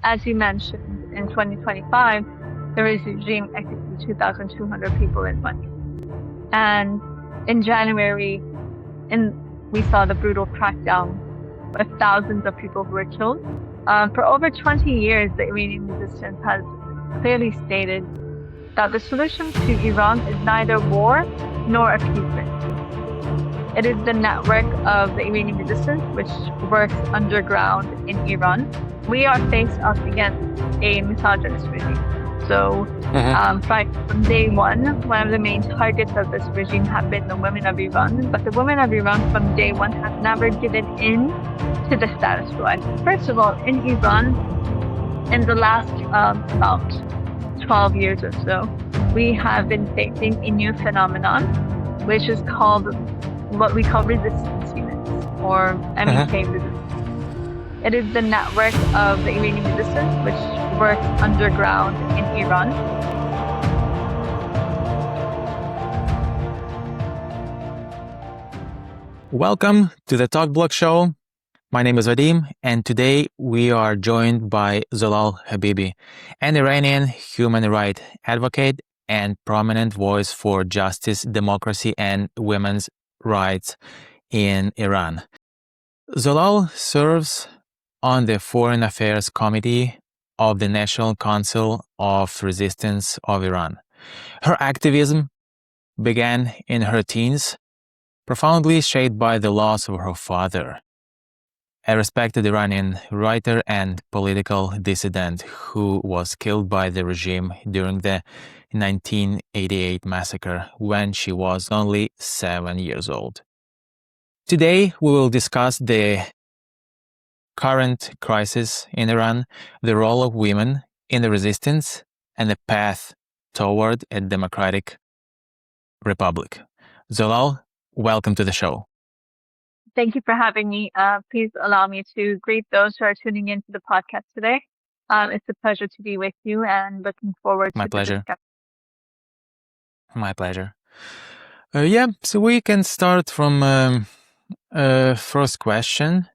As you mentioned, in 2025, the regime executed 2,200 people in one year. And in January, we saw the brutal crackdown with thousands of people who were killed. For over 20 years, the Iranian resistance has clearly stated that the solution to Iran is neither war nor appeasement. It is the network of the Iranian resistance, which works underground in Iran. We are faced up against a misogynist regime. So from day one of the main targets of this regime have been the women of Iran. But the women of Iran from day one have never given in to the status quo. First of all, in Iran, in the last about 12 years or so, we have been facing a new phenomenon, which is called what we call resistance units, or MEK resistance. It is the network of the Iranian resistance, which works underground in Iran. Welcome to the TalkBlock Show. My name is Vadym, and today we are joined by Zolal Habibi, an Iranian human rights advocate and prominent voice for justice, democracy, and women's rights in Iran. Zolal serves on the Foreign Affairs Committee of the National Council of Resistance of Iran. Her activism began in her teens, profoundly shaped by the loss of her father, a respected Iranian writer and political dissident who was killed by the regime during the 1988 massacre when she was only 7 years old. Today, we will discuss the current crisis in Iran, the role of women in the resistance, and the path toward a democratic republic. Zolal, welcome to the show. Thank you for having me. Please allow me to greet those who are tuning into the podcast today. It's a pleasure to be with you and looking forward to My pleasure. the My pleasure. So we can start from first question.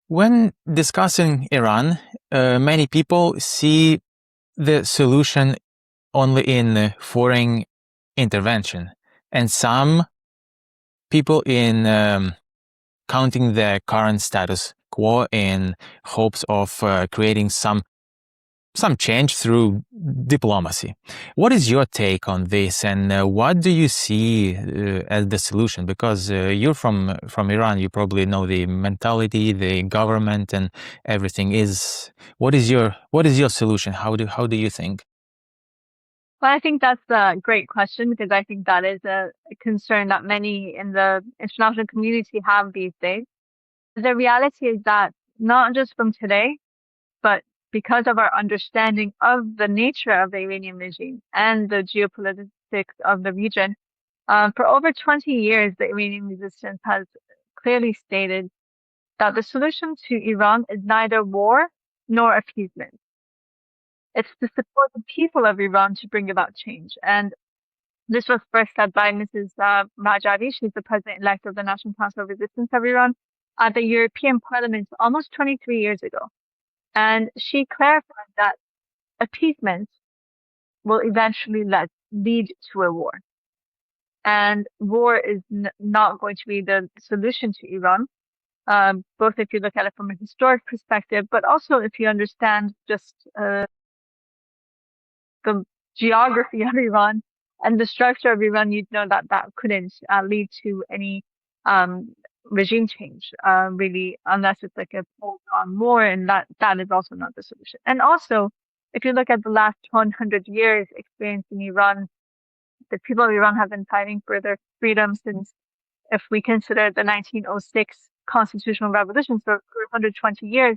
When discussing Iran, many people see the solution only in foreign intervention, and some people in counting the current status quo in hopes of creating some change through diplomacy. What is your take on this, and what do you see as the solution? Because you're from Iran, you probably know the mentality, the government, and everything. What is your solution? How do you think? Well, I think that's a great question, because I think that is a concern that many in the international community have these days. The reality is that not just from today, but because of our understanding of the nature of the Iranian regime and the geopolitics of the region, for over 20 years, the Iranian resistance has clearly stated that the solution to Iran is neither war nor appeasement. It's to support the people of Iran to bring about change. And this was first said by Mrs. Rajavi. She's the president-elect of the National Council of Resistance of Iran at the European Parliament almost 23 years ago. And she clarified that appeasement will eventually lead to a war. And war is not going to be the solution to Iran, both if you look at it from a historic perspective, but also if you understand just the geography of Iran and the structure of Iran, you'd know that that couldn't lead to any regime change, really, unless it's like a full-on war, and that is also not the solution. And also, if you look at the last 100 years experience in Iran, the people of Iran have been fighting for their freedom since, if we consider the 1906 constitutional revolution, for 120 years.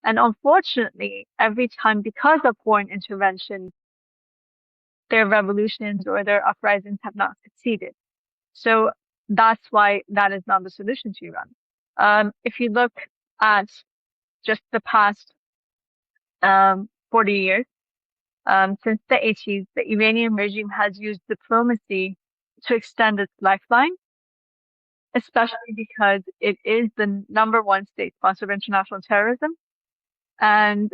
And unfortunately, every time, because of foreign intervention, their revolutions or their uprisings have not succeeded. So that's why that is not the solution to Iran. If you look at just the past 40 years, since the 80s, the Iranian regime has used diplomacy to extend its lifeline, especially because it is the number one state sponsor of international terrorism. And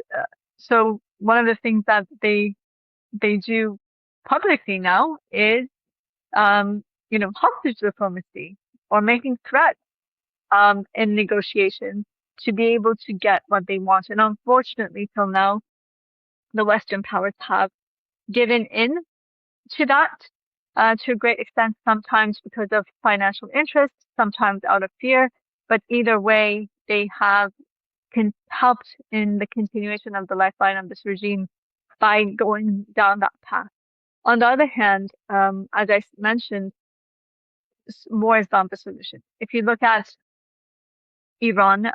so one of the things that they do publicly now is, hostage diplomacy or making threats in negotiations to be able to get what they want. And unfortunately, till now, the Western powers have given in to that to a great extent, sometimes because of financial interest, sometimes out of fear. But either way, they have helped in the continuation of the lifeline of this regime by going down that path. On the other hand, as I mentioned, war is not the solution. If you look at Iran,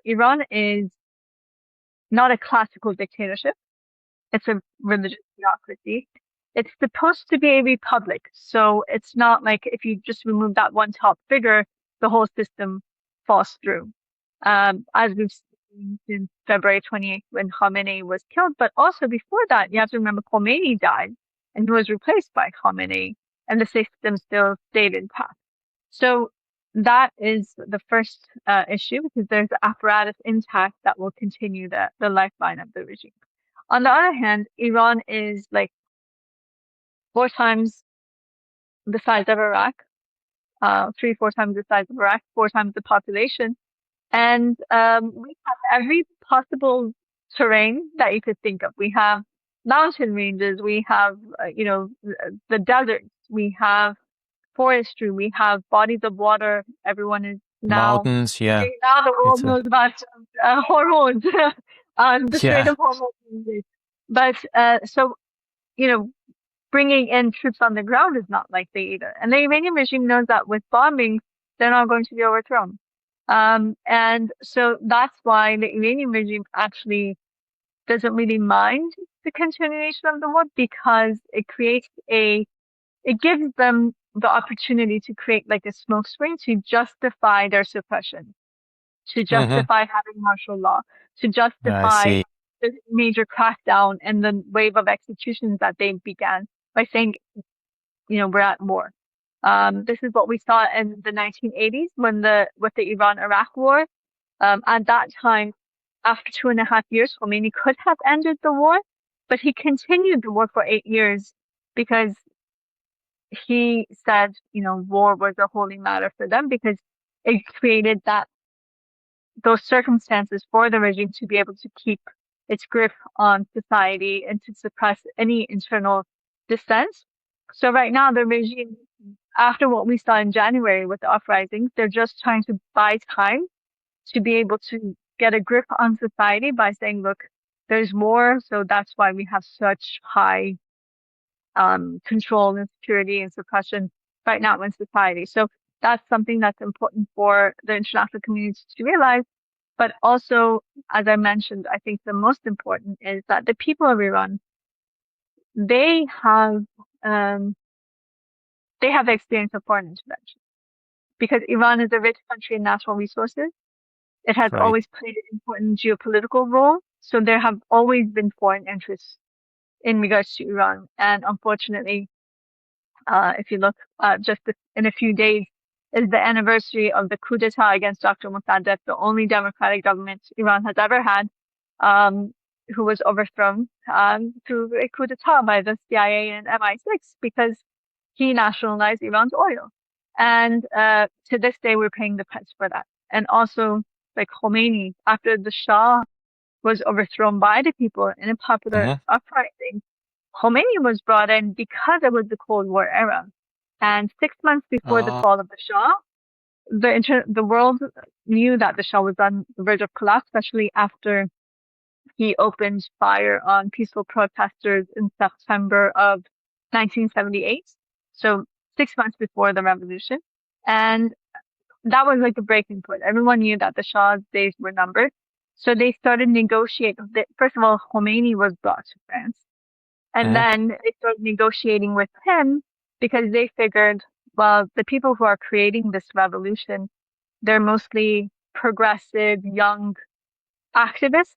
Iran is not a classical dictatorship. It's a religious theocracy. It's supposed to be a republic. So it's not like if you just remove that one top figure, the whole system falls through. As we've seen since February 28th when Khamenei was killed. But also before that, you have to remember Khomeini died and he was replaced by Khamenei and the system still stayed intact. So that is the first issue because there's the apparatus intact that will continue the lifeline of the regime. On the other hand, Iran is like 4 times the size of Iraq, 4 times the size of Iraq, 4 times the population. And we have every possible terrain that you could think of. We have mountain ranges, we have, the deserts, we have forestry, we have bodies of water. Everyone is now mountains. Yeah, now the world knows about hormones, the Strait yeah, of Hormuz. But so bringing in troops on the ground is not likely either. And the Iranian regime knows that with bombing, they're not going to be overthrown. And so that's why the Iranian regime actually doesn't really mind the continuation of the war because it gives them the opportunity to create like a smokescreen to justify their suppression, to justify having martial law, to I justify see. the major crackdown and the wave of executions that they began by saying, we're at war. This is what we saw in the 1980s with the Iran-Iraq war. At that time, after 2.5 years, Khomeini could have ended the war, but he continued the war for 8 years because he said, war was a holy matter for them because it created those circumstances for the regime to be able to keep its grip on society and to suppress any internal dissent. So right now, the regime, after what we saw in January with the uprisings, they're just trying to buy time to be able to get a grip on society by saying, look, there's war, so that's why we have such high control and security and suppression right now in society. So that's something that's important for the international community to realize. But also, as I mentioned, I think the most important is that the people of Iran, they have the experience of foreign intervention because Iran is a rich country in natural resources. It has Right. always played an important geopolitical role. So there have always been foreign interests in regards to Iran. And unfortunately, if you look just in a few days, is the anniversary of the coup d'etat against Dr. Mossadegh, the only democratic government Iran has ever had, who was overthrown through a coup d'etat by the CIA and MI6 because he nationalized Iran's oil. And to this day, we're paying the price for that. And also, like Khomeini, after the Shah was overthrown by the people in a popular uprising, Khomeini was brought in because it was the Cold War era. And 6 months before the fall of the Shah, the world knew that the Shah was on the verge of collapse, especially after he opened fire on peaceful protesters in September of 1978. So 6 months before the revolution. And that was like the breaking point. Everyone knew that the Shah's days were numbered. So they started negotiating. First of all, Khomeini was brought to France. And then they started negotiating with him because they figured, well, the people who are creating this revolution, they're mostly progressive, young activists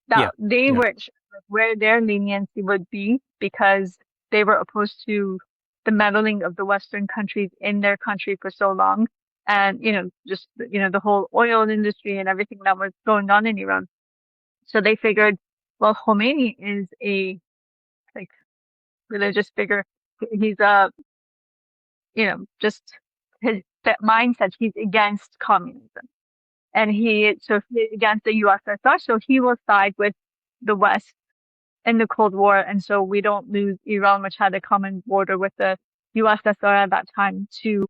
that they weren't sure where their leniency would be because they were opposed to the meddling of the Western countries in their country for so long. And, just, the whole oil industry and everything that was going on in Iran. So they figured, well, Khomeini is a like religious figure. He's just his that mindset. He's against communism, and he's against the USSR. So he will side with the West in the Cold War, and so we don't lose Iran, which had a common border with the USSR at that time, to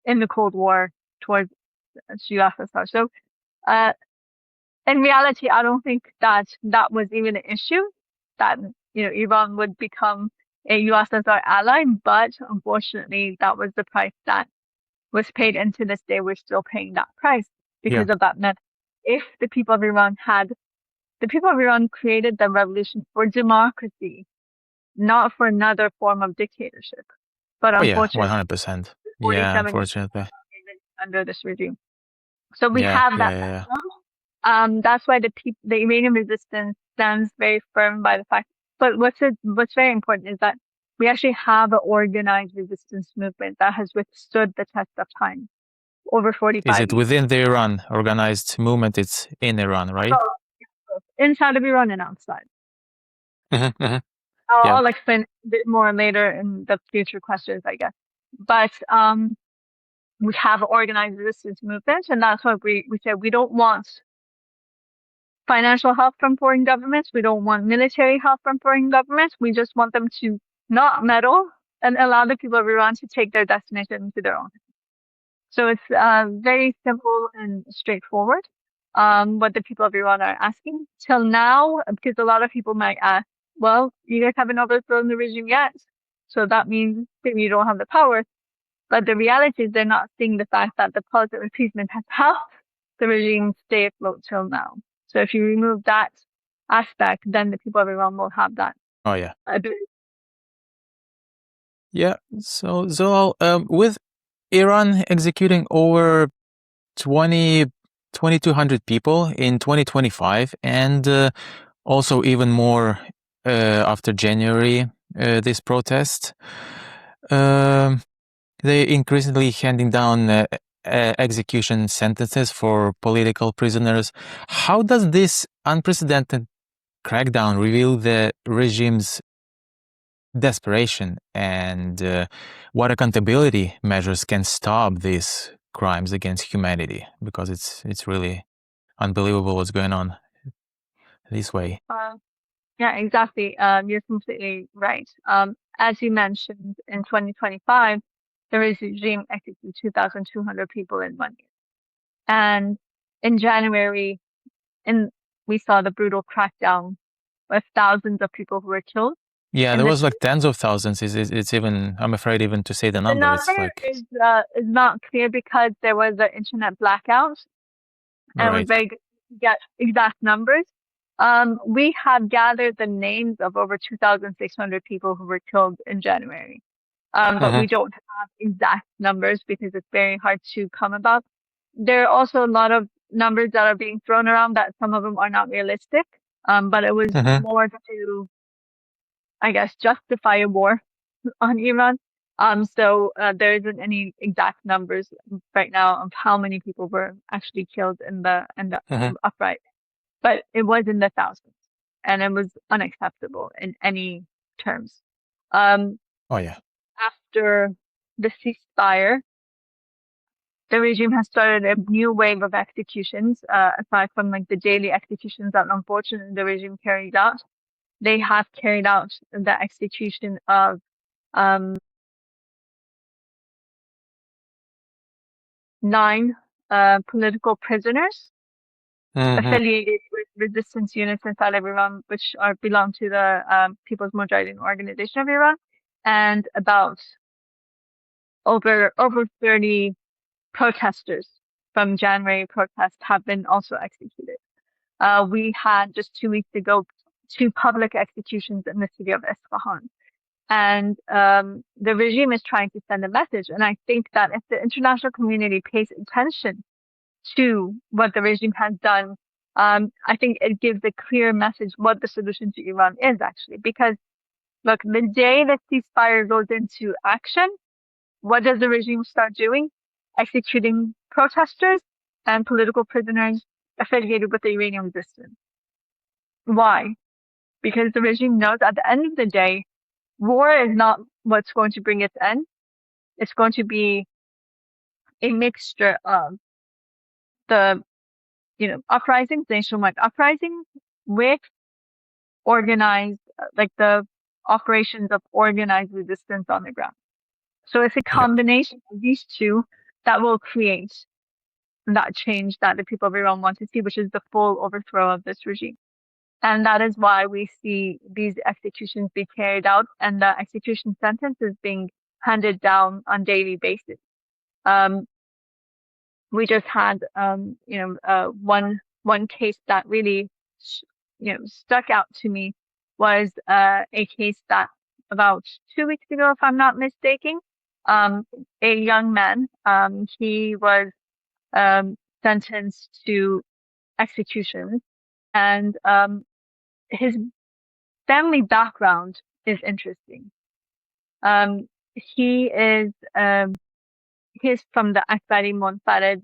in the Cold War towards USSR. So, in reality, I don't think that was even an issue, that, Iran would become a USSR ally, but unfortunately, that was the price that was paid. And to this day, we're still paying that price because of that method. If the people of Iran created the revolution for democracy, not for another form of dictatorship. But unfortunately, 100%. Yeah, unfortunately. Under this regime. So we have that. That's why the Iranian resistance stands very firm by the fact. But what's very important is that we actually have an organized resistance movement that has withstood the test of time over 45 years. Is it within the Iran organized movement? It's in Iran, right? Inside of Iran and outside. I'll explain a bit more later in the future questions, I guess. But we have an organized resistance movement, and that's what we said. We don't want financial help from foreign governments. We don't want military help from foreign governments. We just want them to not meddle and allow the people of Iran to take their destination into their own. So it's very simple and straightforward. What the people of Iran are asking till now, because a lot of people might ask, well, you guys haven't overthrown the regime yet, so that means maybe you don't have the power. But the reality is they're not seeing the fact that the policy of appeasement has helped the regime stay afloat till now. So if you remove that aspect, then the people of Iran will have that. Oh, yeah. Yeah. So, Zolal, with Iran executing over 2,200 people in 2025, and also even more after January, this protest, they increasingly handing down execution sentences for political prisoners. How does this unprecedented crackdown reveal the regime's desperation, and what accountability measures can stop these crimes against humanity? Because it's really unbelievable what's going on this way. Yeah, exactly. You're completely right. As you mentioned, in 2025, the regime executed 2,200 people in 1 year. And in January, we saw the brutal crackdown with thousands of people who were killed. Yeah, there was like tens of thousands. It's even, I'm afraid even to say the number. The number is not clear because there was an internet blackout, and it was very good to get exact numbers. We have gathered the names of over 2,600 people who were killed in January. But we don't have exact numbers because it's very hard to come about. There are also a lot of numbers that are being thrown around that some of them are not realistic. But it was more to, I guess, justify a war on Iran. So there isn't any exact numbers right now of how many people were actually killed in the uprising. But it was in the thousands, and it was unacceptable in any terms. After the ceasefire, the regime has started a new wave of executions, aside from like the daily executions that unfortunately the regime carried out. They have carried out the execution of 9 political prisoners affiliated with resistance units inside of Iran, which belong to the People's Mujahideen Organization of Iran, and about over 30 protesters from January protests have been also executed. We had just 2 weeks ago 2 public executions in the city of Isfahan. And the regime is trying to send a message. And I think that if the international community pays attention to what the regime has done, I think it gives a clear message what the solution to Iran is actually. Because look, the day that ceasefire goes into action, what does the regime start doing? Executing protesters and political prisoners affiliated with the Iranian resistance. Why? Because the regime knows at the end of the day, war is not what's going to bring its end. It's going to be a mixture of the, uprisings, nationwide uprisings with organized, like the operations of organized resistance on the ground. So it's a Yep. combination of these two that will create that change that the people of Iran want to see, which is the full overthrow of this regime. And that is why we see these executions be carried out and the execution sentences being handed down on daily basis. We just had, one case that really, stuck out to me was a case that about 2 weeks ago, if I'm not mistaken, a young man, he was sentenced to execution, and his family background is interesting. He is he's from the Akbari Monfared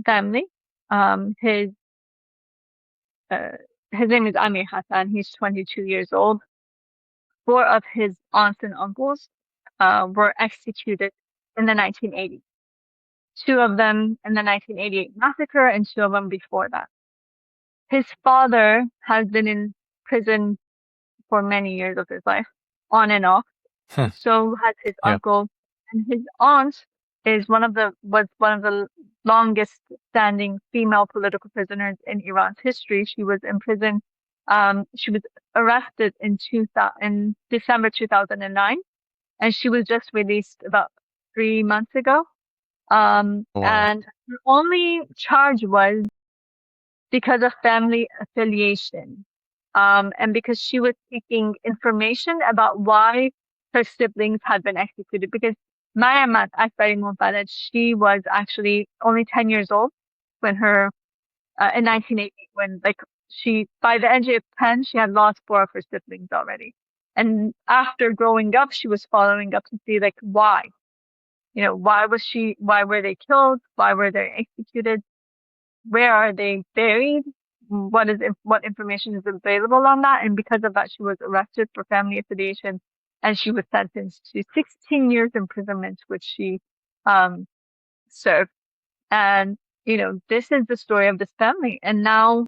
family. His name is Amir Hassan. He's 22 years old. 4 of his aunts and uncles were executed in the 1980s. 2 of them in the 1988 massacre, and 2 of them before that. His father has been in prison for many years of his life, on and off. So has his uncle, and his aunt was one of the longest standing female political prisoners in Iran's history. She was in prison. She was arrested in December 2009, and she was just released about 3 months ago. Wow. And her only charge was because of family affiliation. And because she was seeking information about why her siblings had been executed. Because Mayamat Akbari Monfared, she was actually only 10 years old when in 1980, when by the age of 10, she had lost 4 of her siblings already. And after growing up, she was following up to see why. Why were they killed? Why were they executed? Where are they buried? What information is available on that? And because of that, she was arrested for family affiliation, and she was sentenced to 16 years imprisonment, which she served. And this is the story of this family. And now,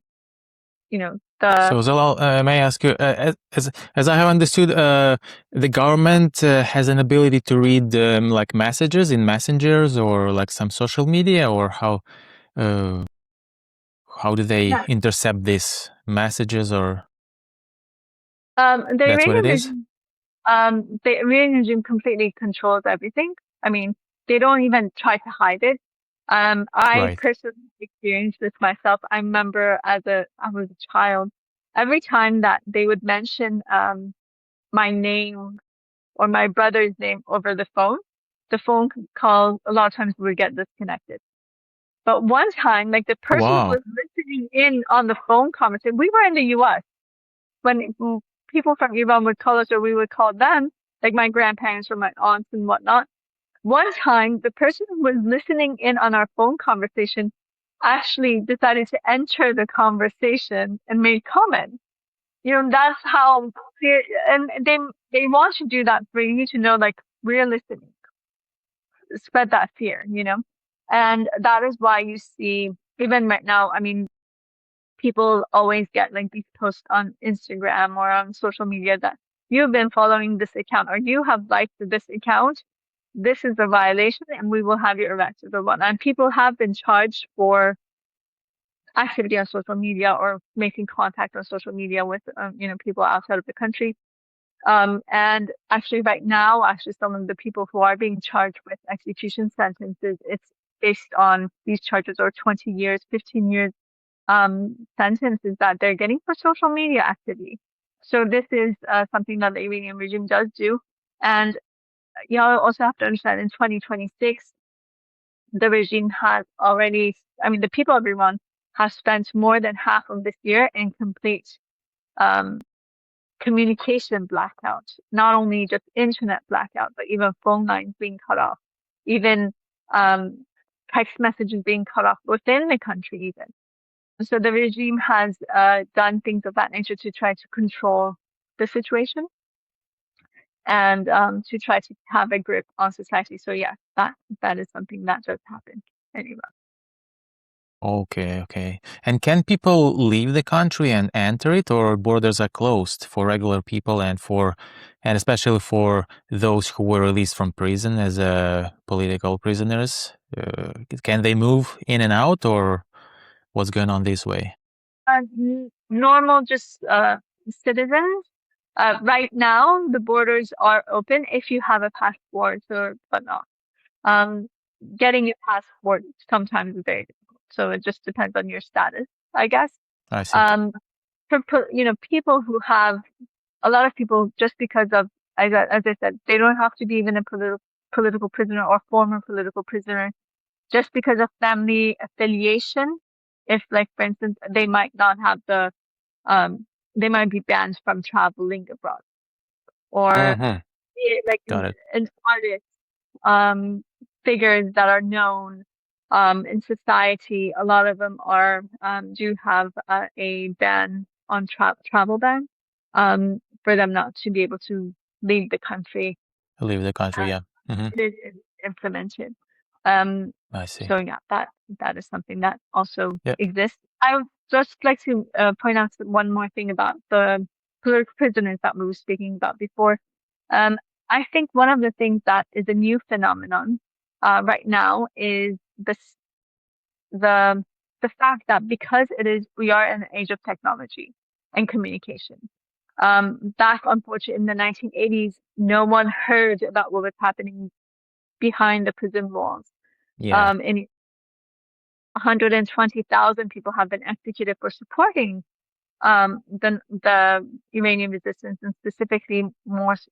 So Zalal, may I ask you, as I have understood, the government has an ability to read messages in messengers or some social media, or how do they intercept these messages, or that's what it is? The Iranian regime completely controls everything. I mean, they don't even try to hide it. I personally experienced this myself. I remember I was a child, every time that they would mention my name or my brother's name over the phone call a lot of times would get disconnected. But one time, the person who was listening in on the phone conversation, we were in the US when people from Iran would call us, or we would call them, my grandparents or my aunts and whatnot. One time, the person who was listening in on our phone conversation actually decided to enter the conversation and made comments. That's how clear, and they want to do that for you to know, we're listening, spread that fear, and that is why you see, even right now, I mean, people always get these posts on Instagram or on social media that you've been following this account or you have liked this account. This is a violation and we will have you arrested or whatnot. And people have been charged for activity on social media or making contact on social media with, people outside of the country. And actually right now, some of the people who are being charged with execution sentences, it's based on these charges or 20 years, 15 years sentences that they're getting for social media activity. So this is something that the Iranian regime does do. And you also have to understand, in 2026, the regime has already, the people of Iran have spent more than half of this year in complete communication blackout, not only just internet blackout, but even phone lines being cut off, even text messages being cut off within the country even. So the regime has done things of that nature to try to control the situation and to try to have a grip on society. So yeah, that is something that does happen anyway. Okay. And can people leave the country and enter it, or borders are closed for regular people and especially for those who were released from prison as political prisoners? Can they move in and out, or what's going on this way? Normal, just citizens. Right now, the borders are open if you have a passport or whatnot. Um, Getting a passport sometimes is very difficult, so it just depends on your status, I guess. I see. Um, people who have a lot of people just because of, as I said, they don't have to be even a political prisoner or former political prisoner, just because of family affiliation. If, like, for instance, they might not have um, they might be banned from traveling abroad, or Mm-hmm. like Got it. an artist, um, figures that are known in society. A lot of them are do have a ban on travel ban for them not to be able to leave the country. Leave the country, Uh, yeah. Mm-hmm. it is implemented. Um, I see. so yeah, that is something that also Yeah. exists. I would just like to point out one more thing about the political prisoners that we were speaking about before. Um, I think one of the things that is a new phenomenon right now is the the fact that because we are in an age of technology and communication. Back, unfortunately, in the 1980s, no one heard about what was happening behind the prison walls. Yeah. And 120,000 people have been executed for supporting the Iranian resistance, and specifically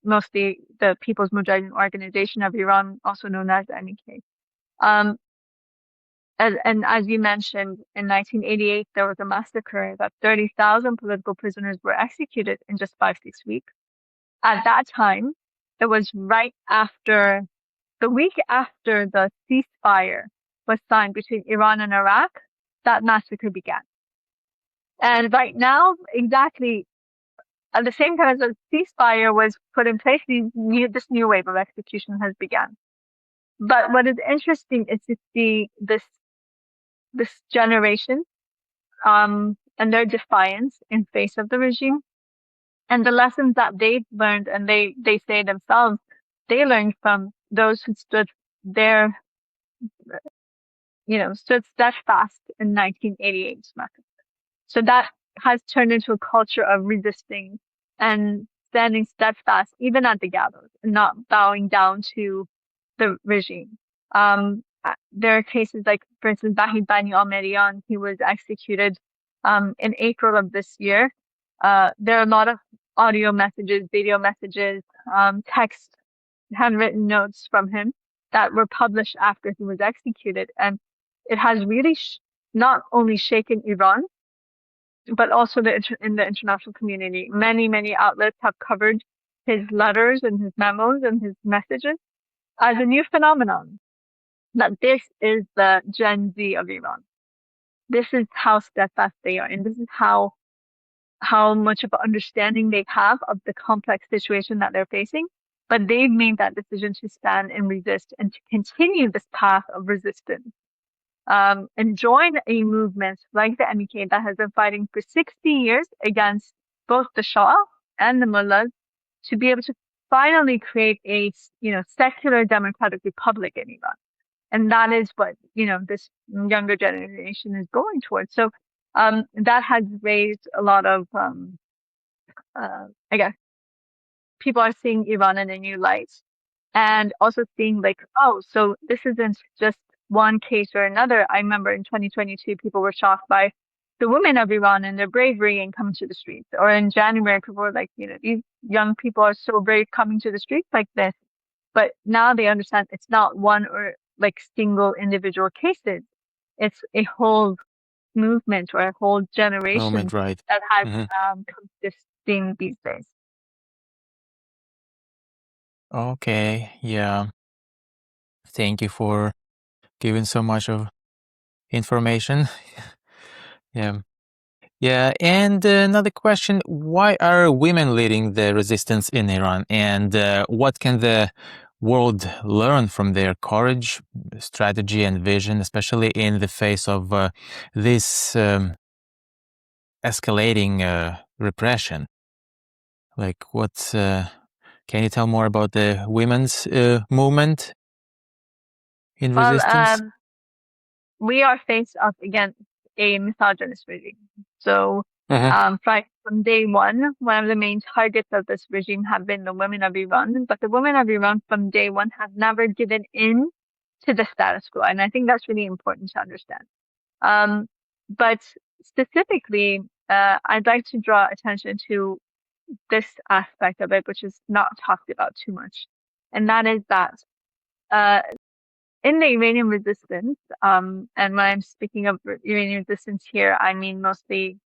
mostly the People's Mujahideen Organization of Iran, also known as MEK. Um, and as you mentioned, in 1988, there was a massacre that 30,000 political prisoners were executed in just 5-6 weeks. At that time, it was right after the week after the ceasefire was signed between Iran and Iraq, that massacre began. And right now, exactly at the same time as the ceasefire was put in place, this new wave of execution has begun. But what is interesting is to see this generation and their defiance in face of the regime and the lessons that they've learned, and they say themselves they learned from those who stood there, stood steadfast in 1988's massacre. So that has turned into a culture of resisting and standing steadfast, even at the gallows, and not bowing down to the regime. There are cases like, for instance, Bahid Bani al-Marian, he was executed in April of this year. There are a lot of audio messages, video messages, text, handwritten notes from him that were published after he was executed. And it has really not only shaken Iran, but also in the international community. Many outlets have covered his letters and his memos and his messages as a new phenomenon, that this is the Gen Z of Iran. This is how steadfast they are, and this is how much of an understanding they have of the complex situation that they're facing. But they've made that decision to stand and resist and to continue this path of resistance. And join a movement like the MEK that has been fighting for 60 years against both the Shah and the mullahs, to be able to finally create a, secular democratic republic in Iran. And that is what, this younger generation is going towards. So, that has raised a lot of, I guess, people are seeing Iran in a new light, and also seeing like, oh, so this isn't just one case or another. I remember in 2022, people were shocked by the women of Iran and their bravery in coming to the streets. Or in January, people were like, these young people are so brave coming to the streets like this. But now they understand it's not one or like single individual cases. It's a whole movement or a whole generation Moment, right. that has Mm-hmm. consisting these days. Okay, yeah. Thank you for giving so much of information. Yeah. Yeah. And another question, why are women leading the resistance in Iran? And what can the world learn from their courage, strategy, and vision, especially in the face of this escalating repression? Like, can you tell more about the women's movement in Well, resistance? we are faced up against a misogynist regime. So, Uh-huh. from day one of the main targets of this regime have been the women of Iran. But the women of Iran from day one have never given in to the status quo. And I think that's really important to understand. But specifically, I'd like to draw attention to this aspect of it, which is not talked about too much. And that is that, uh, in the Iranian resistance, and when I'm speaking of Iranian resistance here, I mean mostly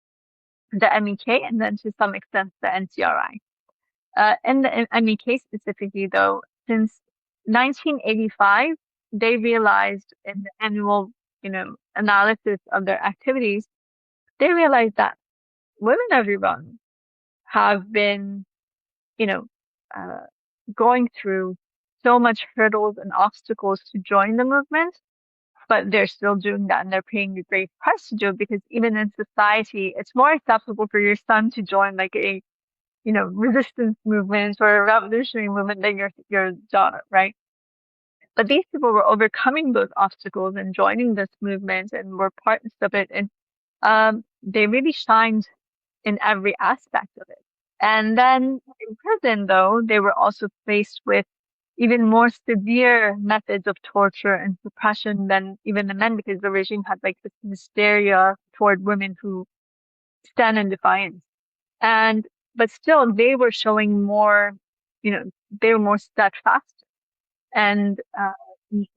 the MEK and then to some extent the NCRI. In the MEK specifically, though, since 1985, they realized in the annual, analysis of their activities, they realized that women of Iran have been, you know, uh, going through so much hurdles and obstacles to join the movement, but they're still doing that and they're paying a great price to do it because even in society, it's more acceptable for your son to join like a, resistance movement or a revolutionary movement than your daughter, right? But these people were overcoming those obstacles and joining this movement and were parts of it. And they really shined in every aspect of it. And then in prison, though, they were also faced with even more severe methods of torture and suppression than even the men, because the regime had like this hysteria toward women who stand in defiance. And, but still, they were showing more, they were more steadfast and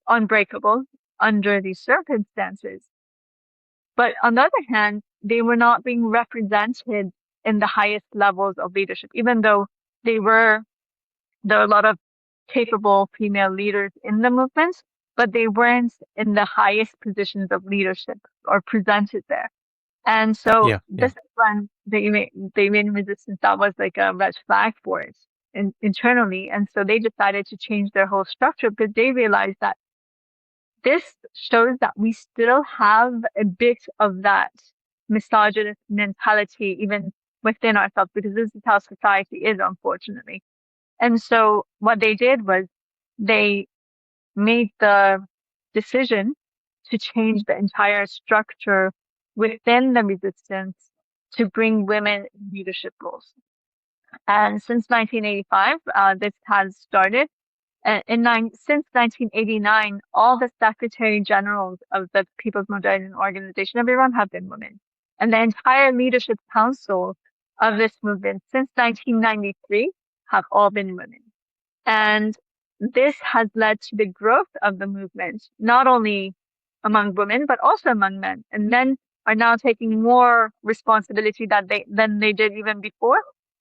unbreakable under these circumstances. But on the other hand, they were not being represented in the highest levels of leadership, even though there were a lot of capable female leaders in the movement, but they weren't in the highest positions of leadership or presented there. And so Yeah. this is when the Iranian resistance, that was like a red flag for it internally. And so they decided to change their whole structure because they realized that this shows that we still have a bit of that misogynist mentality even within ourselves, because this is how society is, unfortunately. And so what they did was they made the decision to change the entire structure within the resistance to bring women in leadership roles. And since 1985, this has started. Since 1989, all the secretary generals of the People's Mujahideen Organization of Iran have been women. And the entire leadership council of this movement since 1993 have all been women. And this has led to the growth of the movement, not only among women, but also among men. And men are now taking more responsibility than they did even before,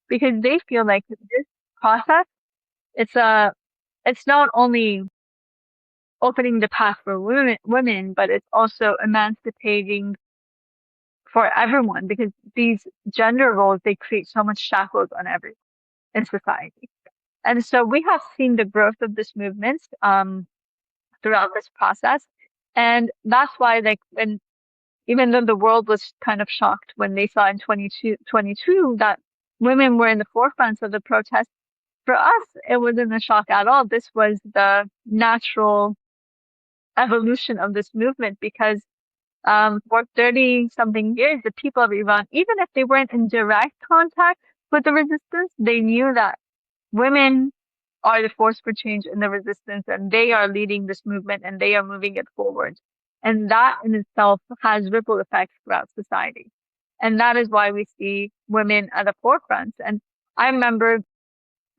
because they feel like this process, it's not only opening the path for women, but it's also emancipating for everyone, because these gender roles, they create so much shackles on everyone in society. And so we have seen the growth of this movement throughout this process. And that's why, like, even though the world was kind of shocked when they saw in 2022 that women were in the forefront of the protest, for us, it wasn't a shock at all. This was the natural evolution of this movement, because for 30 something years, the people of Iran, even if they weren't in direct contact with the resistance, they knew that women are the force for change in the resistance, and they are leading this movement and they are moving it forward. And that in itself has ripple effects throughout society. And that is why we see women at the forefront. And I remember,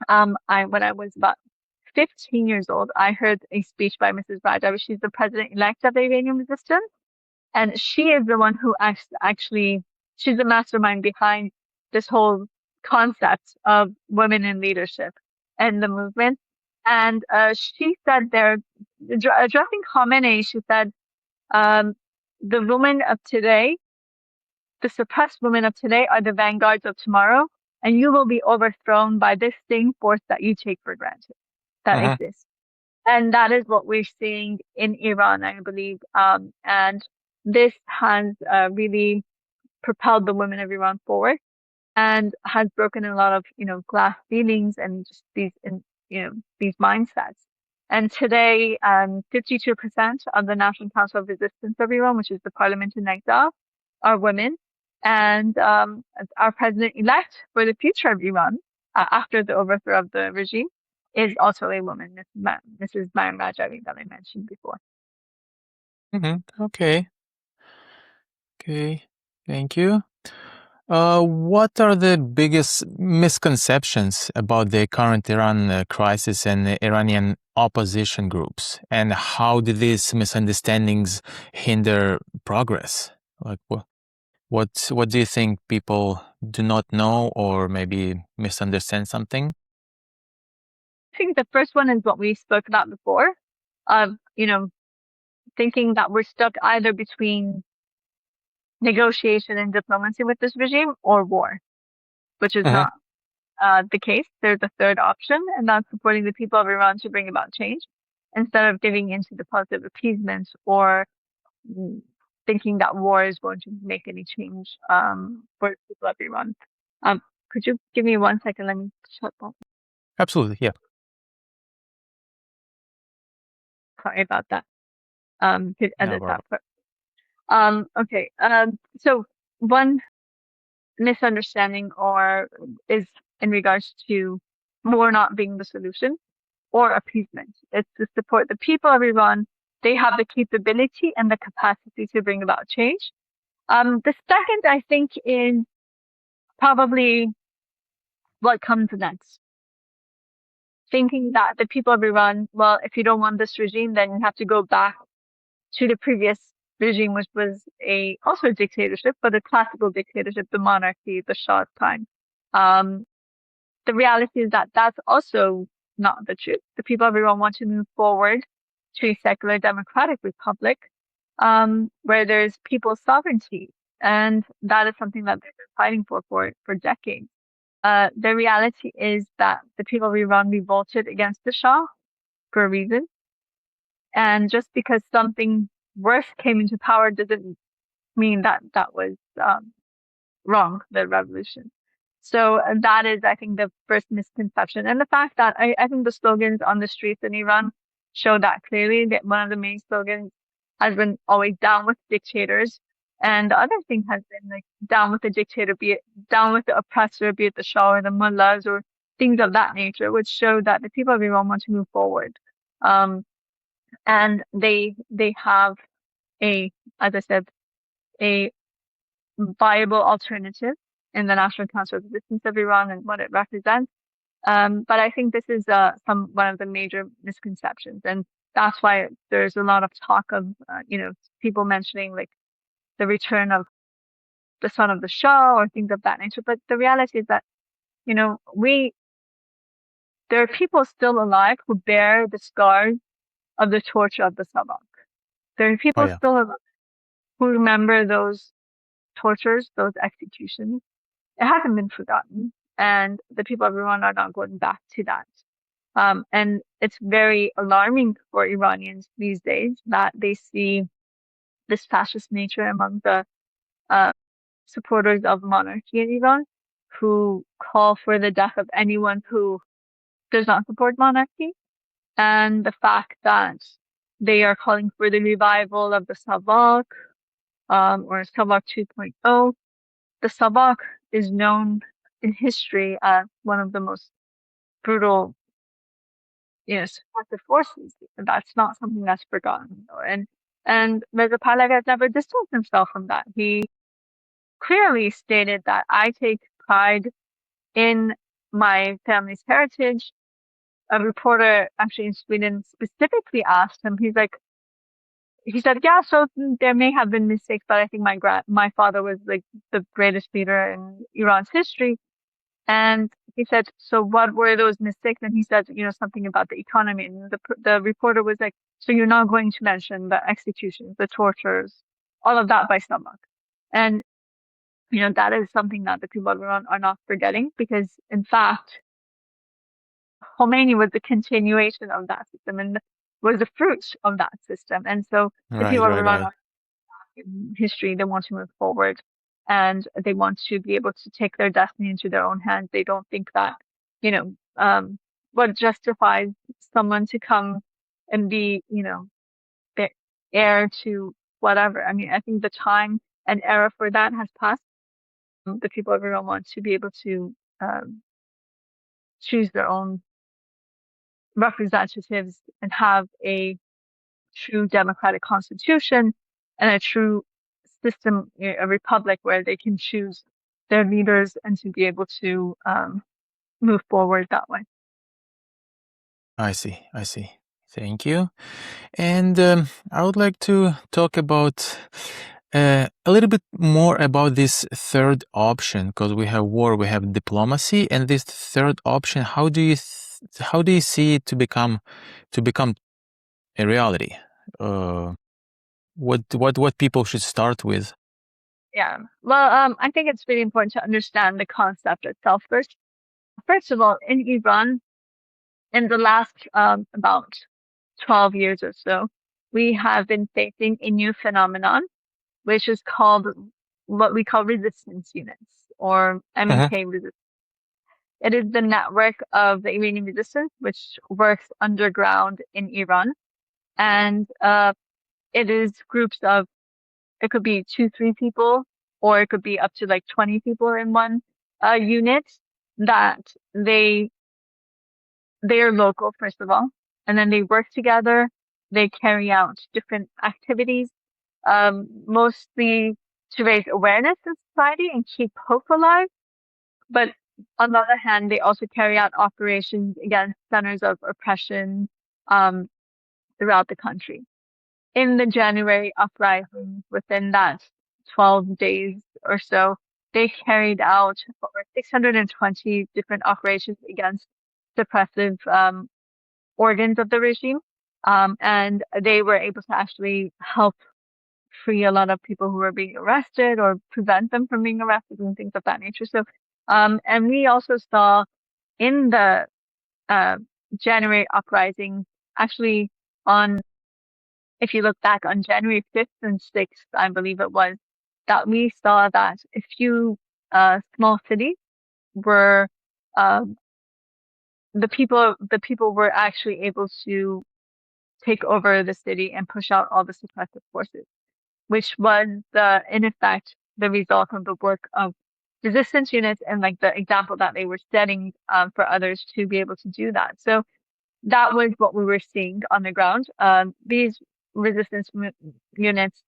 when I was about 15 years old, I heard a speech by Mrs. Rajavi. She's the president-elect of the Iranian resistance. And she is the one who actually, she's the mastermind behind this whole concept of women in leadership and the movement. And she said there, addressing Khamenei, she said, the women of today the suppressed women of today are the vanguards of tomorrow, and you will be overthrown by this same force that you take for granted that Mm-hmm. exists. And that is what we're seeing in Iran, I believe. And this has really propelled the women of Iran forward and has broken a lot of, glass ceilings and just these mindsets. And today, 52% of the National Council of Resistance of Iran, which is the parliament in exile, are women. And our president-elect for the future of Iran, after the overthrow of the regime, is also a woman, Mrs. Maryam Rajavi, that I mentioned before. Mm-hmm. Okay. Thank you. What are the biggest misconceptions about the current Iran crisis and the Iranian opposition groups, and how do these misunderstandings hinder progress? Like, what do you think people do not know or maybe misunderstand something? I think the first one is what we spoke about before, of, thinking that we're stuck either between negotiation and diplomacy with this regime or war, which is Mm-hmm. not the case. There's a third option, and that's supporting the people of Iran to bring about change instead of giving into the positive appeasement or mm, thinking that war is going to make any change for the people of Iran. Um, could you give me 1 second? Let me shut that. Absolutely, yeah. Sorry about that. Could No edit that problem. part. Okay. So one misunderstanding or is in regards to war not being the solution or appeasement. It's to support the people of Iran. They have the capability and the capacity to bring about change. The second, I think, is probably what comes next. Thinking that the people of Iran, well, if you don't want this regime, then you have to go back to the previous regime, which was also a dictatorship, but a classical dictatorship, the monarchy, the Shah's time. Um, the reality is that that's also not the truth. The people of Iran want to move forward to a secular democratic republic, where there's people's sovereignty. And that is something that they've been fighting for decades. The reality is that the people of Iran revolted against the Shah for a reason. And just because something worse came into power doesn't mean that that was wrong, the revolution. So that is, I think, the first misconception. And the fact that I think the slogans on the streets in Iran show that clearly, that one of the main slogans has been always down with dictators. And the other thing has been like down with the dictator, be it down with the oppressor, be it the Shah or the mullahs or things of that nature, which show that the people of Iran want to move forward. And they have as I said, a viable alternative in the National Council of Resistance of Iran and what it represents. But I think this is one of the major misconceptions, and that's why there's a lot of talk of people mentioning like the return of the son of the Shah or things of that nature. But the reality is that there are people still alive who bear the scars of the torture of the Sabak. There are Oh people yeah. still alive who remember those tortures, those executions. It hasn't been forgotten, and the people of Iran are not going back to that. And it's very alarming for Iranians these days that they see this fascist nature among the uh, supporters of monarchy in Iran, who call for the death of anyone who does not support monarchy, and the fact that they are calling for the revival of the Savak, or Savak 2.0. The Savak is known in history as one of the most brutal, suppressive forces. That's not something that's forgotten. And Reza Pahlavi has never distanced himself from that. He clearly stated that I take pride in my family's heritage. A reporter actually in Sweden specifically asked him, he said, yeah, so there may have been mistakes, but I think my father was like the greatest leader in Iran's history. And he said, so what were those mistakes? And he said, something about the economy. And the reporter was like, so you're not going to mention the executions, the tortures, all of that by stomach. And that is something that the people of Iran are not forgetting, because in fact, Khomeini was the continuation of that system and was the fruit of that system. And so the Right, people of right, Iran right. are in history, they want to move forward and they want to be able to take their destiny into their own hands. They don't think that, you know, what justifies someone to come and be, the heir to whatever. I mean, I think the time and era for that has passed. The people of Iran want to be able to choose their own representatives and have a true democratic constitution and a true system, a republic where they can choose their leaders and to be able to move forward that way. I see, I see. Thank you. And I would like to talk about a little bit more about this third option, because we have war, we have diplomacy, and this third option. How do you see it to become a reality? What people should start with? Yeah. Well, I think it's really important to understand the concept itself first. First of all, in Iran, in the last about 12 years or so, we have been facing a new phenomenon, which is called what we call resistance units or Uh-huh. MEK resistance. It is the network of the Iranian resistance, which works underground in Iran. And it is groups of, it could be 2, 3 people, or it could be up to like 20 people in one unit that they are local, first of all, and then they work together. They carry out different activities, mostly to raise awareness in society and keep hope alive. But on the other hand, they also carry out operations against centers of oppression um, throughout the country. In the January uprising, within that 12 days or so, they carried out over 620 different operations against suppressive organs of the regime. And they were able to actually help free a lot of people who were being arrested or prevent them from being arrested and things of that nature. So, and we also saw in the uh, January uprising, actually on, if you look back on January 5th and 6th, I believe it was, that we saw that a few small cities were, uh, the people were actually able to take over the city and push out all the suppressive forces, which was in effect, the result of the work of resistance units and like the example that they were setting for others to be able to do that. So that was what we were seeing on the ground. These resistance units,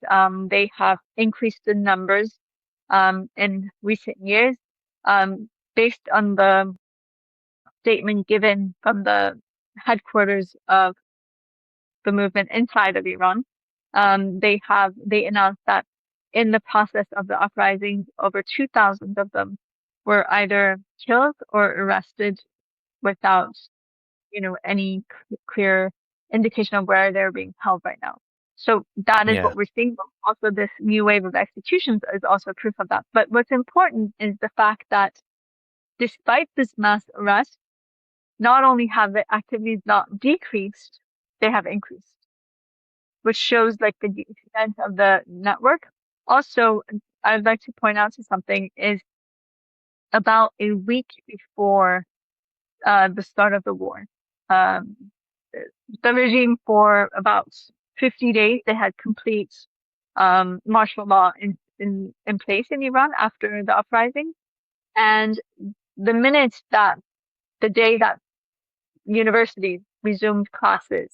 they have increased in numbers in recent years, based on the statement given from the headquarters of the movement inside of Iran. They announced that in the process of the uprising, over 2,000 of them were either killed or arrested without, any clear indication of where they're being held right now. So that is Yeah. what we're seeing. But also, this new wave of executions is also proof of that. But what's important is the fact that despite this mass arrest, not only have the activities not decreased, they have increased, which shows like the extent of the network. Also, I'd like to point out to something is about a week before the start of the war. Um, the regime for about 50 days, they had complete martial law in place in Iran after the uprising. And the minute that the day that universities resumed classes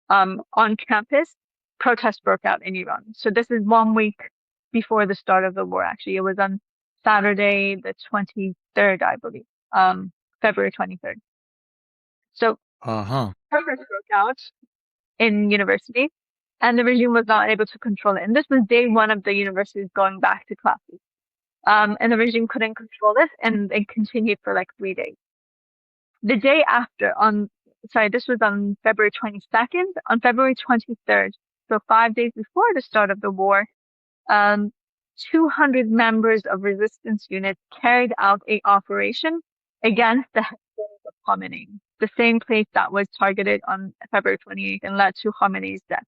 on campus, protests broke out in Iran. So this is 1 week before the start of the war, actually. It was on Saturday, the 23rd, I believe, February 23rd. So Uh-huh. protests broke out in universities, and the regime was not able to control it. And this was day one of the universities going back to classes. And the regime couldn't control this, and it continued for like 3 days. The day after, this was on February 22nd, on February 23rd, so 5 days before the start of the war, um, 200 members of resistance units carried out a operation against the headquarters of Khomeini, the same place that was targeted on February 28th and led to Khomeini's death.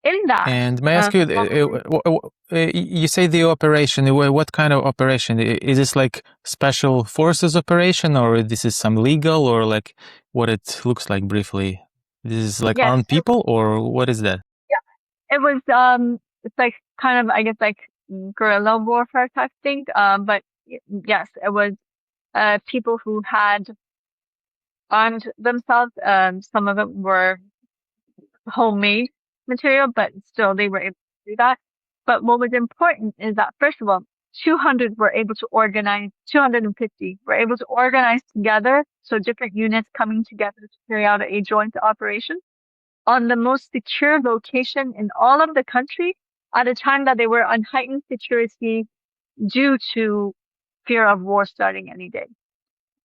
In that, And may I ask you, you say the operation, what kind of operation? Is this like special forces operation, or this is some legal, or like what it looks like briefly? This is like yes, armed people, or what is that? it was it's like kind of, I guess, like guerrilla warfare type thing. But yes, it was people who had armed themselves. Some of them were homemade material, but still they were able to do that. But what was important is that, first of all, 200 were able to organize, 250 were able to organize together. So different units coming together to carry out a joint operation on the most secure location in all of the country at a time that they were on heightened security due to fear of war starting any day.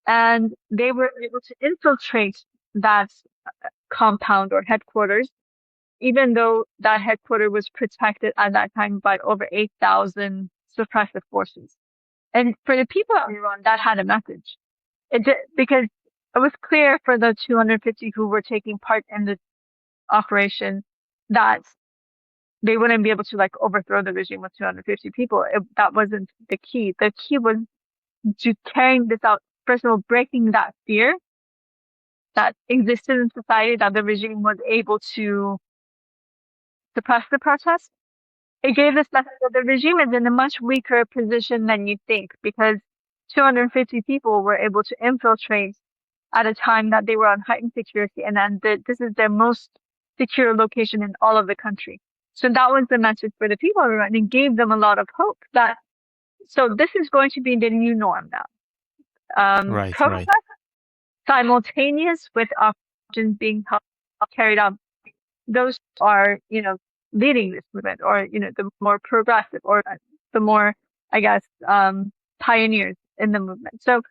And they were able to infiltrate that compound or headquarters, even though that headquarters was protected at that time by over 8,000 suppressive forces. And for the people of Iran, that had a message. Because it was clear for the 250 who were taking part in the operation that they wouldn't be able to like overthrow the regime with 250 people. That wasn't the key. The key was to carrying this out. First of all, breaking that fear that existed in society that the regime was able to suppress the protests. It gave this message that the regime is in a much weaker position than you think, because 250 people were able to infiltrate at a time that they were on heightened security, and then this is their most secure location in all of the country. So that was the message for the people of Iran, and it gave them a lot of hope that, so this is going to be the new norm now. Right, Protests right. simultaneous with operations being carried out. Those are, leading this movement, or, the more progressive, or the more, I guess, pioneers in the movement. So,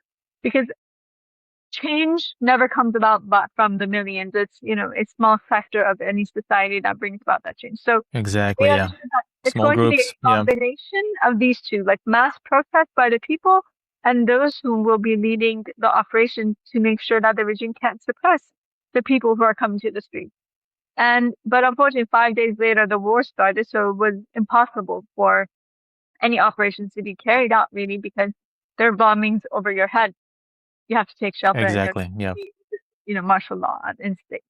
because change never comes about but from the millions. It's, a small sector of any society that brings about that change. So Exactly, they yeah. understood that it's Small going to be groups, a yeah. combination of these two, like mass protest by the people and those who will be leading the operation to make sure that the regime can't suppress the people who are coming to the streets. But unfortunately, 5 days later, the war started, so it was impossible for any operations to be carried out, really, because there are bombings over your head. You have to take shelter, Exactly, yeah. Martial law in state.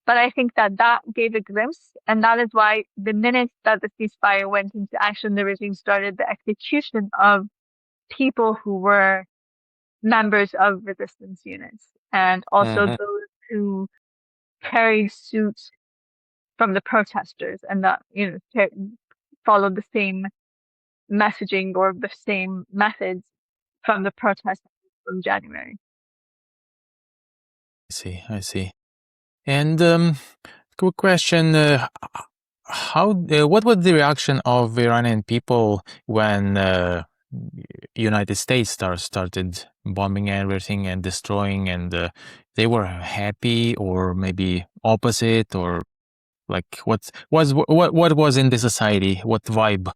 But I think that gave a glimpse, and that is why the minute that the ceasefire went into action, the regime started the execution of people who were members of resistance units, and also those who carried suit from the protesters and that, followed the same messaging or the same methods from the protests from January. I see. And quick question, what was the reaction of Iranian people when United States started bombing everything and destroying, and they were happy, or maybe opposite, or like what was in the society? What vibe?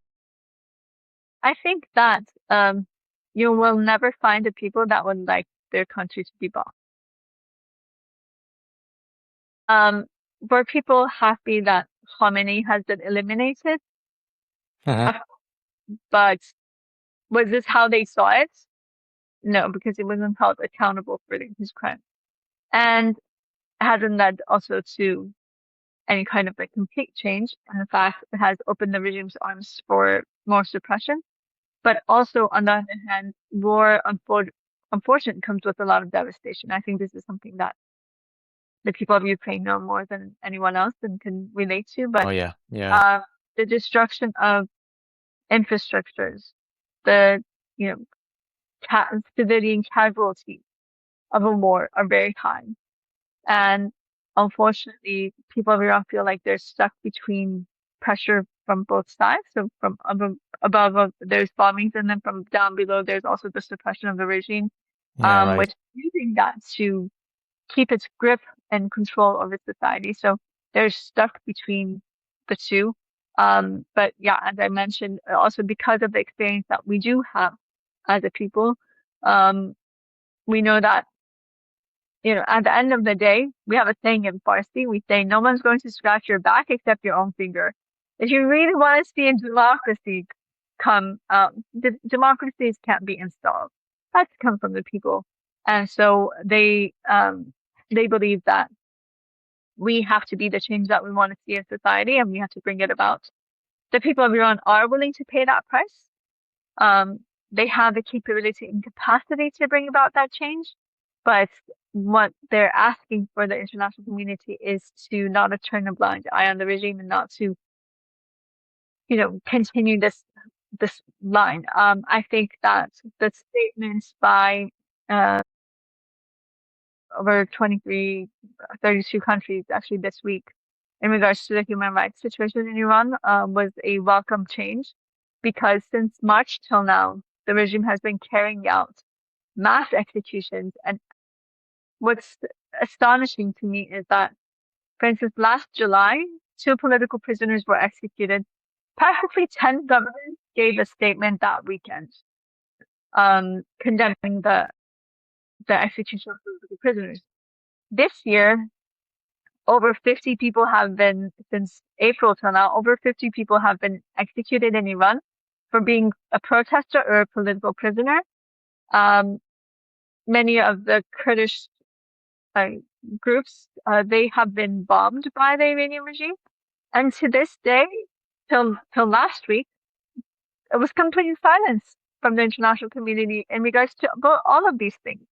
I think that you will never find the people that would like their country to be bombed. Were people happy that Khomeini has been eliminated? But was this how they saw it? No, because he wasn't held accountable for his crime. And hasn't led also to any kind of like complete change. And in fact, it has opened the regime's arms for more suppression. But also, on the other hand, war, unfortunately, comes with a lot of devastation. I think this is something that the people of Ukraine know more than anyone else and can relate to. But Oh yeah, yeah. The destruction of infrastructures, the civilian casualties of a war are very high, and unfortunately, people of Iran feel like they're stuck between pressure from both sides. So from above, there's bombings, and then from down below, there's also the suppression of the regime, Yeah, right. which is using that to keep its grip and control over society. So they're stuck between the two. But yeah, as I mentioned, also because of the experience that we do have as a people, we know that, at the end of the day, we have a saying in Farsi. We say, no one's going to scratch your back except your own finger. If you really want to see a democracy come, democracies can't be installed. That's come from the people. And so they believe that we have to be the change that we want to see in society and we have to bring it about. The people of Iran are willing to pay that price. They have the capability and capacity to bring about that change, but what they're asking for the international community is to not turn a blind eye on the regime and not to, continue this line. I think that the statements by over 32 countries actually this week in regards to the human rights situation in Iran was a welcome change, because since March till now, the regime has been carrying out mass executions. And what's astonishing to me is that, for instance, last July, 2 political prisoners were executed. Practically 10 governments gave a statement that weekend, condemning the execution of political prisoners. This year, over 50 people have been, since April till now, over 50 people have been executed in Iran for being a protester or a political prisoner. Many of the Kurdish groups, they have been bombed by the Iranian regime. And to this day, till last week, it was complete silence from the international community in regards to all of these things.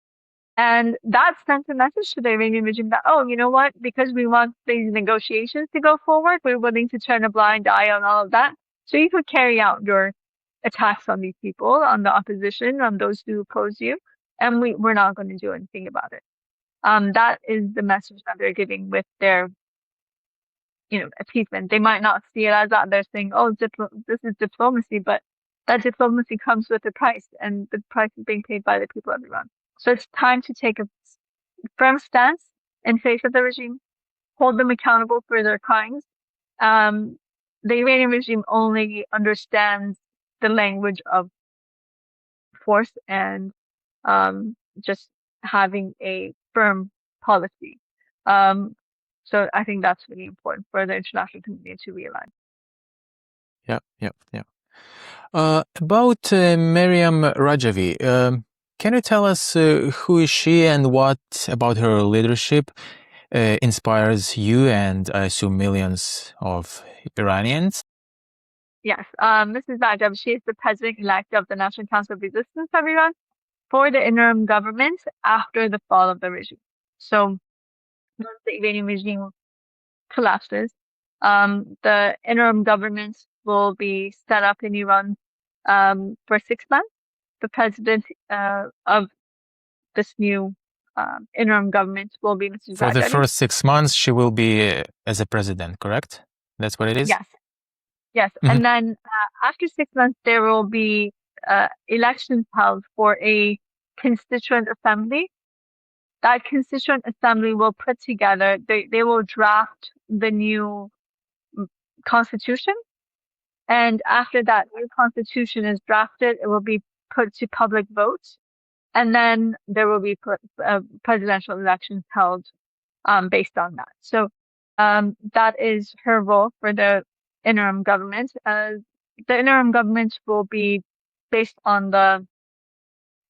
And that sent a message to the Iranian regime that, oh, you know what? Because we want these negotiations to go forward, we're willing to turn a blind eye on all of that. So you could carry out your attacks on these people, on the opposition, on those who oppose you, and we're not going to do anything about it. That is the message that they're giving with their, appeasement. They might not see it as that. They're saying, oh, this is diplomacy, but that diplomacy comes with a price, and the price is being paid by the people of Iran. So it's time to take a firm stance in face of the regime, hold them accountable for their crimes. The Iranian regime only understands the language of force and just having a firm policy. So I think that's really important for the international community to realize. Yeah. About Maryam Rajavi, can you tell us who is she and what about her leadership inspires you and I assume millions of Iranians? Yes, Mrs. Rajavi, she is the president-elect of the National Council of Resistance of Iran for the interim government after the fall of the regime. So once the Iranian regime collapses, the interim government will be set up in Iran for 6 months. The president of this new interim government will be Mrs. For the Rajavi. first 6 months, she will be as a president, correct? That's what it is? Yes. And then after 6 months, there will be elections held for a constituent assembly. That constituent assembly will put together, they will draft the new constitution. And after that new constitution is drafted, it will be put to public vote. And then there will be presidential elections held based on that. So that is her role for the interim government. The interim government will be based on the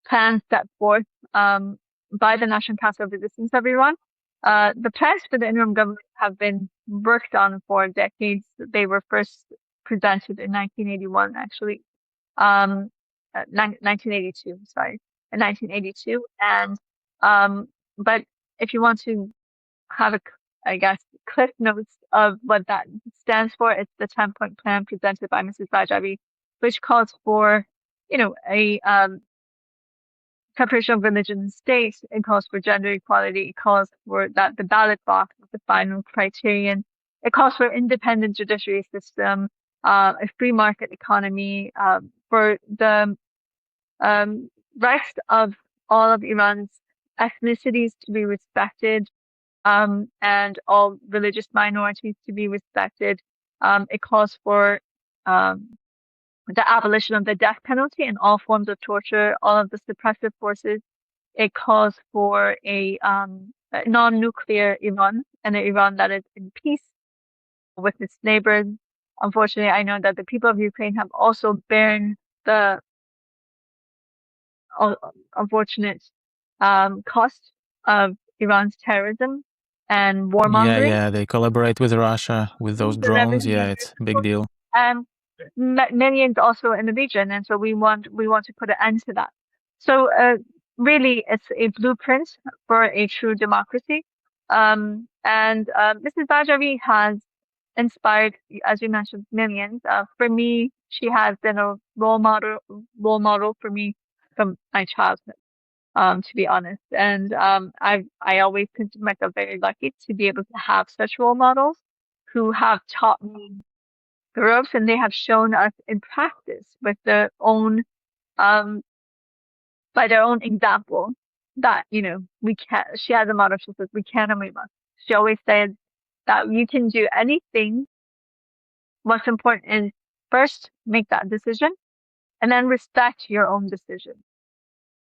plans set forth by the National Council of Resistance of Iran. The plans for the interim government have been worked on for decades. They were first presented in 1981, actually. 1982, sorry, in 1982. And but if you want to have cliff notes of what that stands for, it's the 10-point plan presented by Mrs. Rajavi, which calls for, a separation of religion and state. It calls for gender equality. It calls for that the ballot box is the final criterion. It calls for independent judiciary system, a free market economy, for the rights of all of Iran's ethnicities to be respected, and all religious minorities to be respected. It calls for the abolition of the death penalty and all forms of torture, all of the suppressive forces. It calls for a non-nuclear Iran and an Iran that is in peace with its neighbors. Unfortunately, I know that the people of Ukraine have also borne the unfortunate cost of Iran's terrorism and warmongering. Yeah, they collaborate with Russia with those drones. Yeah, it's a big deal. And millions also in the region, and so we want to put an end to that. So really, it's a blueprint for a true democracy. And Mrs. Bajavi has inspired, as you mentioned, millions. For me, she has been a role model for me from my childhood. To be honest, and I always consider myself very lucky to be able to have such role models who have taught me the ropes, and they have shown us in practice with their own by their own example that we can. She has a motto. She says, "We can and we must." She always said that you can do anything. What's important is first make that decision, and then respect your own decision,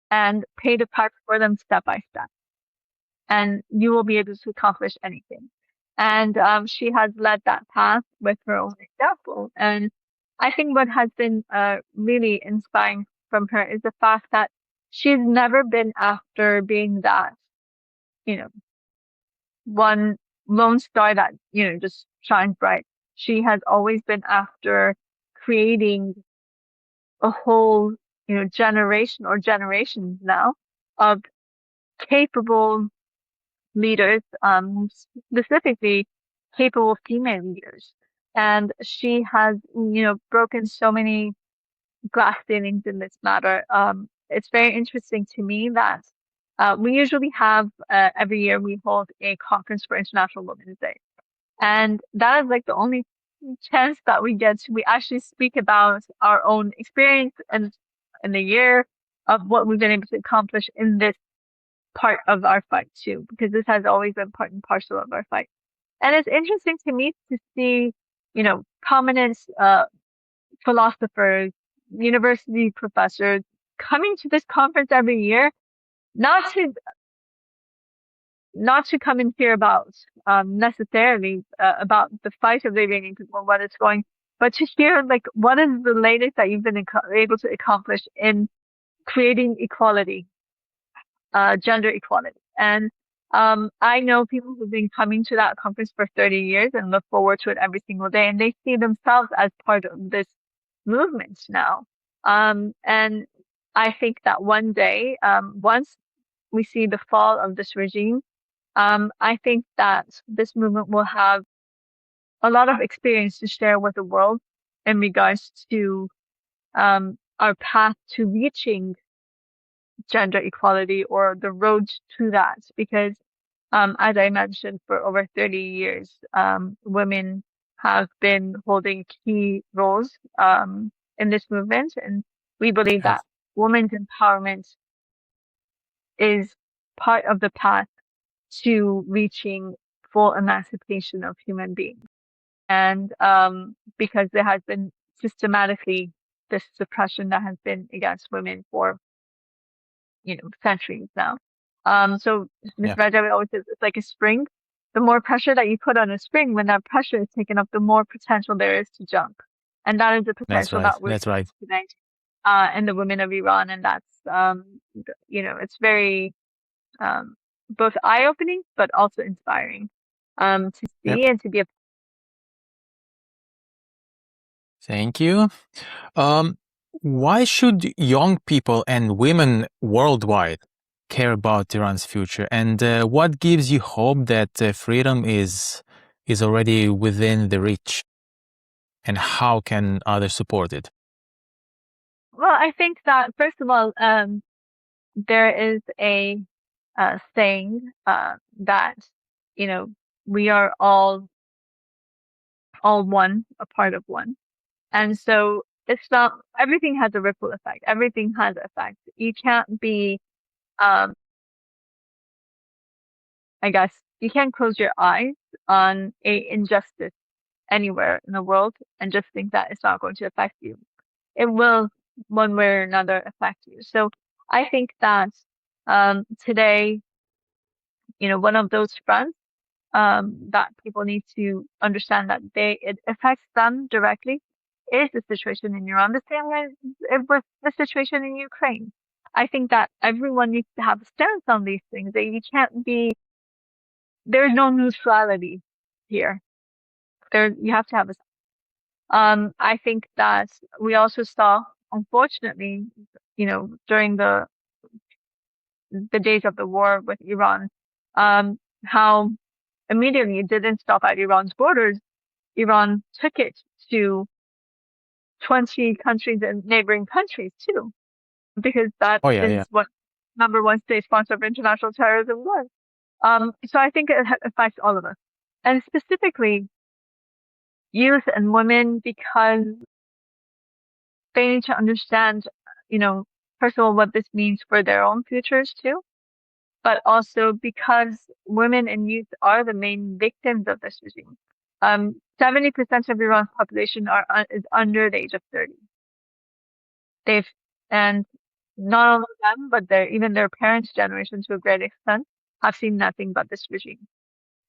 and pay the price for them step by step, and you will be able to accomplish anything. And she has led that path with her own example. And I think what has been really inspiring from her is the fact that she's never been after being that, one lone star that, just shines bright. She has always been after creating a whole, generation or generations now of capable leaders, specifically capable female leaders. And she has, broken so many glass ceilings in this matter. It's very interesting to me that we usually have every year we hold a conference for International Women's Day, and that is like the only chance that we actually speak about our own experience and in the year of what we've been able to accomplish in this part of our fight too, because this has always been part and parcel of our fight. And it's interesting to me to see, prominent philosophers, university professors coming to this conference every year, not to come and hear about necessarily about the fight of the Iranian people and what it's going, but to hear like what is the latest that you've been able to accomplish in creating equality, gender equality. And I know people who've been coming to that conference for 30 years and look forward to it every single day, and they see themselves as part of this movement now. And I think that one day, once we see the fall of this regime, I think that this movement will have a lot of experience to share with the world in regards to our path to reaching gender equality or the road to that. Because, as I mentioned, for over 30 years, women have been holding key roles in this movement, and we believe that women's empowerment is part of the path to reaching full emancipation of human beings. And because there has been systematically this suppression that has been against women for, centuries now. So Ms. Rajavi always says it's like a spring. The more pressure that you put on a spring, when that pressure is taken up, the more potential there is to jump. And that is the potential that we're seeing tonight in the women of Iran. And that's, it's very both eye-opening, but also inspiring to see and to be a. Thank you. Why should young people and women worldwide care about Iran's future? And what gives you hope that freedom is already within the reach? And how can others support it? Well, I think that first of all, there is a saying that we are all one, a part of one, and so it's not everything has a ripple effect. Everything has effect. You can't be, I guess, you can't close your eyes on a injustice anywhere in the world and just think that it's not going to affect you. It will, one way or another, affect you. So I think that today, one of those fronts that people need to understand that it affects them directly is the situation in Iran, the same way it was the situation in Ukraine. I think that everyone needs to have a stance on these things. That you can't be, there's no neutrality here. You have to have a. I think that we also saw, unfortunately, during the days of the war with Iran, how immediately it didn't stop at Iran's borders. Iran took it to 20 countries and neighboring countries too, because that Oh yeah, is yeah. what number one state sponsor of international terrorism was. So I think it affects all of us, and specifically youth and women, because they need to understand, first of all, what this means for their own futures too, but also because women and youth are the main victims of this regime. 70% of Iran's population is under the age of 30. And not all of them, but even their parents' generation to a great extent have seen nothing but this regime.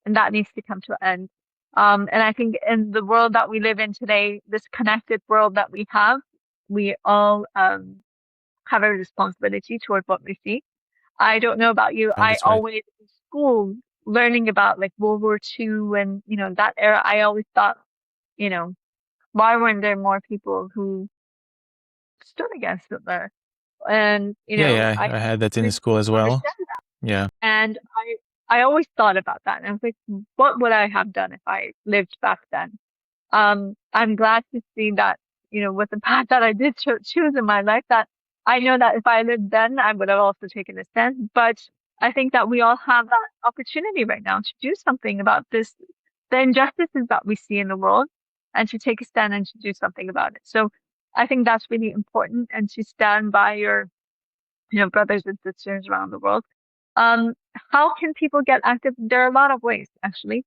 And that needs to come to an end. And I think in the world that we live in today, this connected world that we have, we all have a responsibility toward what we see. I don't know about you. I That's right. always in school learning about like World War II and, that era, I always thought, why weren't there more people who stood against Hitler? And, Yeah, I I had that in didn't school as well. understand. Yeah. And I always thought about that. And I was like, what would I have done if I lived back then? I'm glad to see that, with the path that I did choose in my life, that I know that if I lived then, I would have also taken a stand. But I think that we all have that opportunity right now to do something about this, the injustices that we see in the world, and to take a stand and to do something about it. So I think that's really important, and to stand by your, brothers and sisters around the world. How can people get active? There are a lot of ways, actually.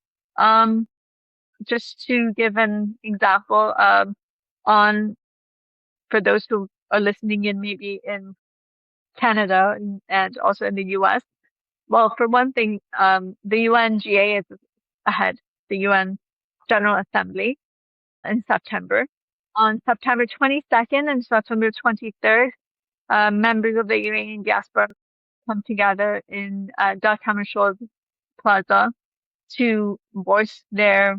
Just to give an example, on for those who are listening in, maybe in Canada and also in the US. Well, for one thing, the UNGA is ahead, the UN General Assembly in September. On September 22nd and September 23rd, members of the Iranian diaspora come together in Dag Hammarskjöld Plaza to voice their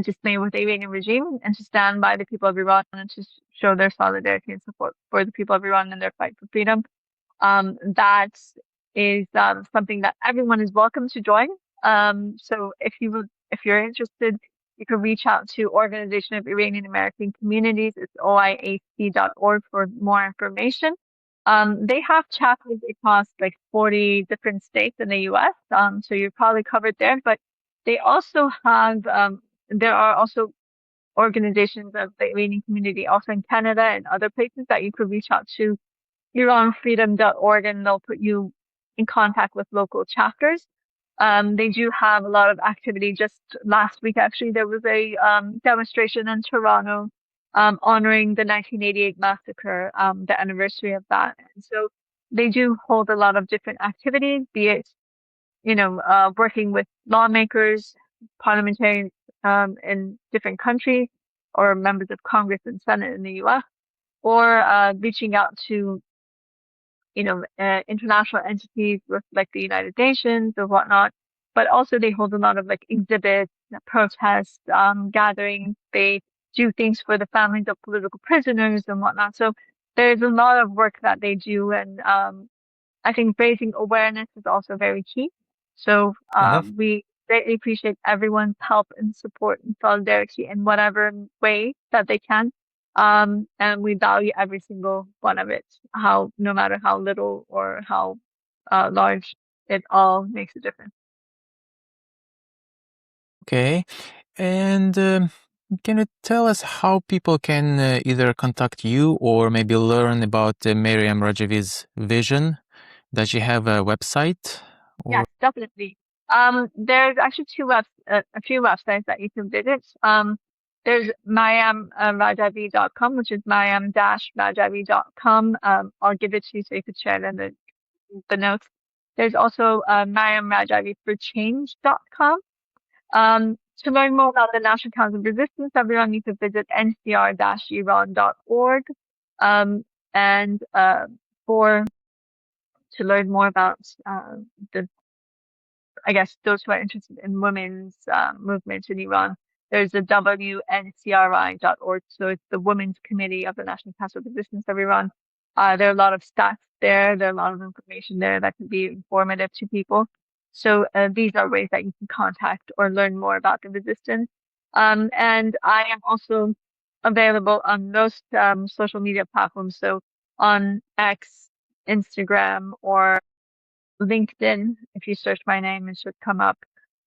dismay with the Iranian regime and to stand by the people of Iran and to show their solidarity and support for the people of Iran in their fight for freedom. That is something that everyone is welcome to join. So if you're interested, you can reach out to Organization of Iranian American Communities. It's oiac.org for more information. They have chapters across like 40 different states in the US. So you're probably covered there, but they also have, there are also organizations of the Iranian community also in Canada and other places that you could reach out to, iranfreedom.org, and they'll put you in contact with local chapters. They do have a lot of activity. Just last week, actually, there was a demonstration in Toronto honoring the 1988 massacre, the anniversary of that. And so they do hold a lot of different activities, be it, working with lawmakers, parliamentarians in different countries, or members of Congress and Senate in the US, or reaching out to, international entities with like the United Nations or whatnot. But also they hold a lot of like exhibits, protests, gatherings. They do things for the families of political prisoners and whatnot. So there's a lot of work that they do, and I think raising awareness is also very key. So we greatly appreciate everyone's help and support and solidarity in whatever way that they can. And we value every single one of it, no matter how little or how large, it all makes a difference. Okay. And can you tell us how people can either contact you or maybe learn about Maryam Rajavi's vision? Does she have a website? Yes, definitely. There's actually a few websites that you can visit. There's mayamrajavi.com, which is mayam-rajavi.com. I'll give it to you so you could share it in the notes. There's also mayamrajaviforchange.com. To learn more about the National Council of Resistance, everyone, you can visit ncr-iran.org. And to learn more about those who are interested in women's movement in Iran, there's the WNCRI.org. So it's the Women's Committee of the National Council of Resistance of Iran. There are a lot of stats there. There are a lot of information there that can be informative to people. So these are ways that you can contact or learn more about the resistance. And I am also available on most social media platforms. So on X, Instagram, or LinkedIn. If you search my name, it should come up.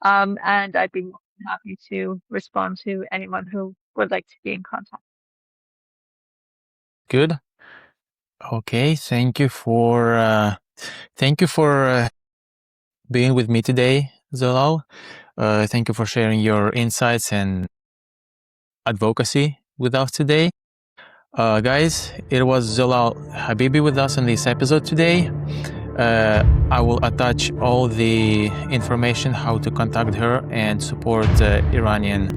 And I'd be happy to respond to anyone who would like to be in contact. Good. Okay, thank you for being with me today, Zolal. Thank you for sharing your insights and advocacy with us today. Guys, it was Zolal Habibi with us on this episode today. I will attach all the information how to contact her and support the Iranian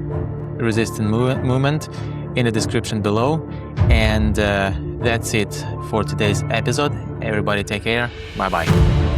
resistance movement in the description below. And that's it for today's episode. Everybody take care. Bye-bye.